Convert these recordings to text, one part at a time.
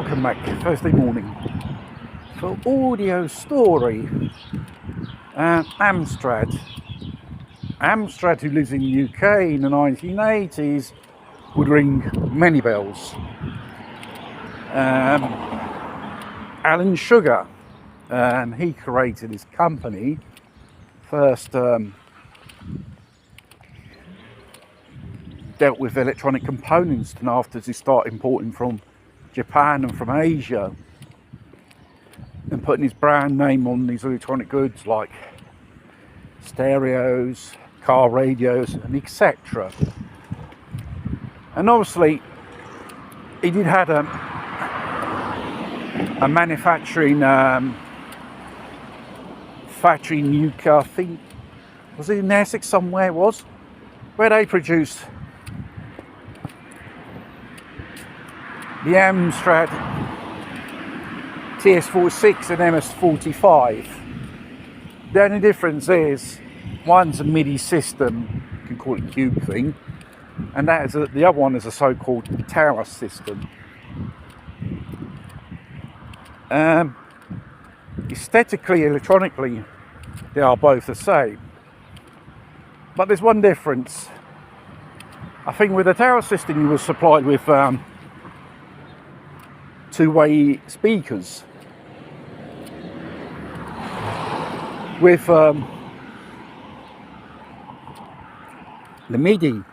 welcome back Thursday morning for audio story. Amstrad, who lives in the UK in the 1980s, would ring many bells. Alan Sugar, he created his company first. Dealt with electronic components, and after he started importing from Japan and from Asia and putting his brand name on these electronic goods like stereos, car radios and etc. And obviously he did had a manufacturing factory in UK, I think, was it in Essex somewhere it was, where they produced the Amstrad TS46 and MS45. The only difference is one's a MIDI system, you can call it cube thing, and that is the other one is a so-called tower system. Aesthetically, electronically, they are both the same, but there's one difference. I think with the tower system you were supplied with two-way speakers. With the MIDI,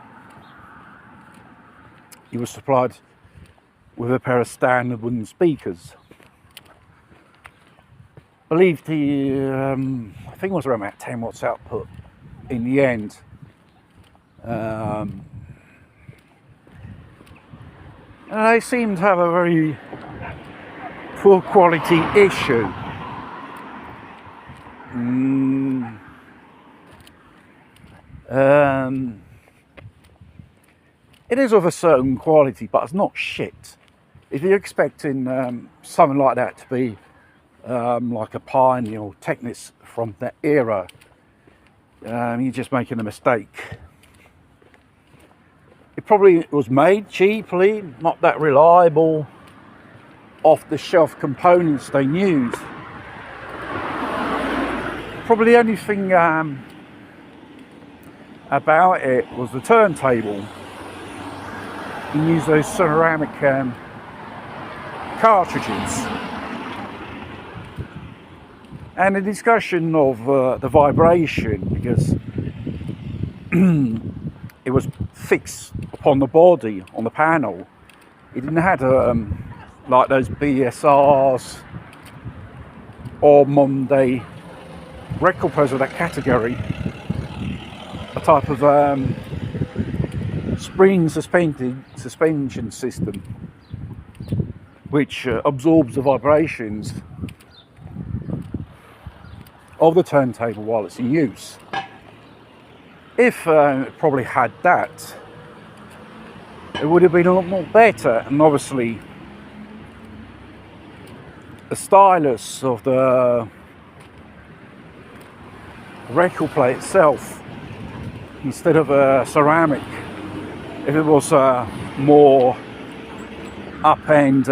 he was supplied with a pair of standard wooden speakers. I believe I think it was around about 10 watts output in the end. And they seem to have a very poor quality issue. It is of a certain quality, but it's not shit. If you're expecting something like that to be like a Pioneer or Technics from that era, you're just making a mistake. It probably was made cheaply, not that reliable, off-the-shelf components they used. Probably the only thing about it was the turntable. You use those ceramic cartridges. And the discussion of the vibration, because it was fixed upon the body, on the panel. It didn't have like those BSRs or Monday record players of that category, a type of spring suspension system which absorbs the vibrations of the turntable while it's in use. If it probably had that, it would have been a lot more better. And obviously the stylus of the record player itself, instead of a ceramic, if it was a more up-end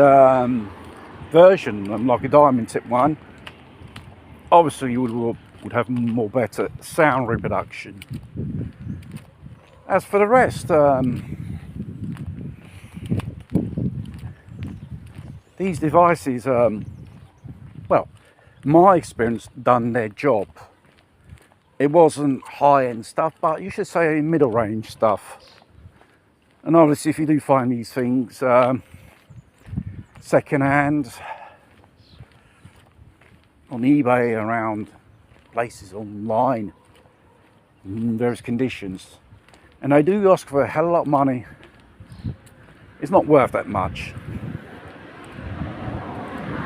version, like a diamond tip one, obviously you would have more better sound reproduction. As for the rest, these devices, well, my experience, done their job. It wasn't high-end stuff, but you should say middle range stuff. And obviously if you do find these things second hand on eBay, around places online in various conditions, and they do ask for a hell of a lot of money, it's not worth that much.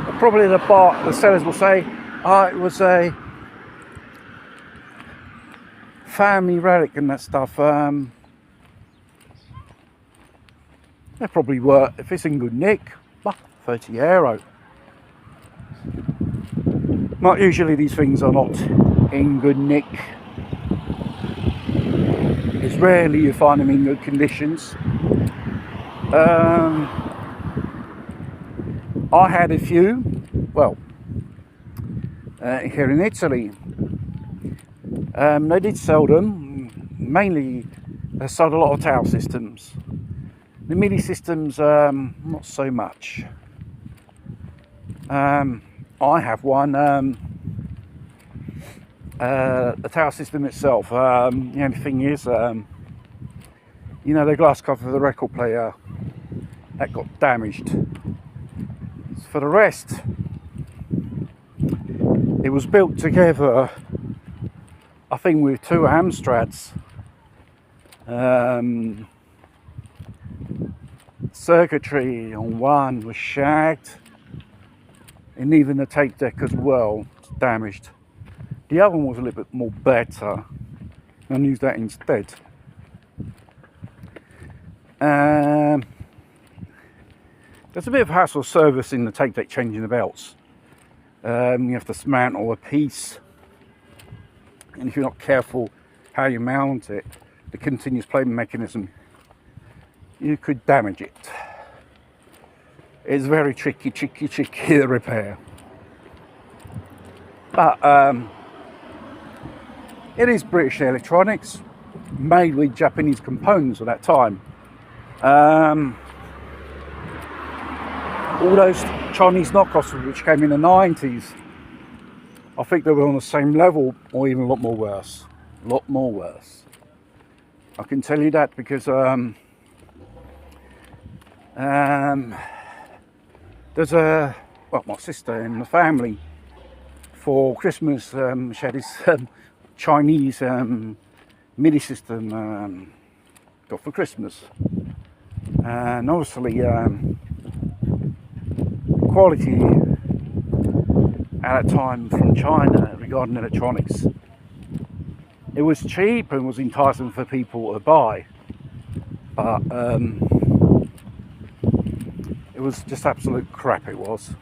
But probably the sellers will say, oh, it was a family relic and that stuff. They're probably worth, if it's in good nick, €30. Not usually these things are not in good nick. It's rarely you find them in good conditions. I had a few, well, here in Italy. They did sell them. Mainly, they sold a lot of tower systems. The MIDI systems, not so much. I have one. The tower system itself. The only thing is, you know, the glass cover of the record player that got damaged. For the rest, it was built together, I think, with two amstrads. Circuitry on one was shagged, and even the tape deck as well was damaged. The other one was a little bit more better, and I used that instead. There's a bit of hassle servicing the tape deck, changing the belts. You have to dismantle a piece, and if you're not careful how you mount it, the continuous play mechanism, you could damage it. It's very tricky to repair. But it is British electronics, made with Japanese components at that time. All those Chinese knockoffs which came in the 90s, I think they were on the same level, or even a lot more worse. A lot more worse. I can tell you that because there's my sister in the family, for Christmas, she had this Chinese MIDI system got for Christmas. And obviously, quality at that time from China regarding electronics, it was cheap and was enticing for people to buy, but it was just absolute crap, it was.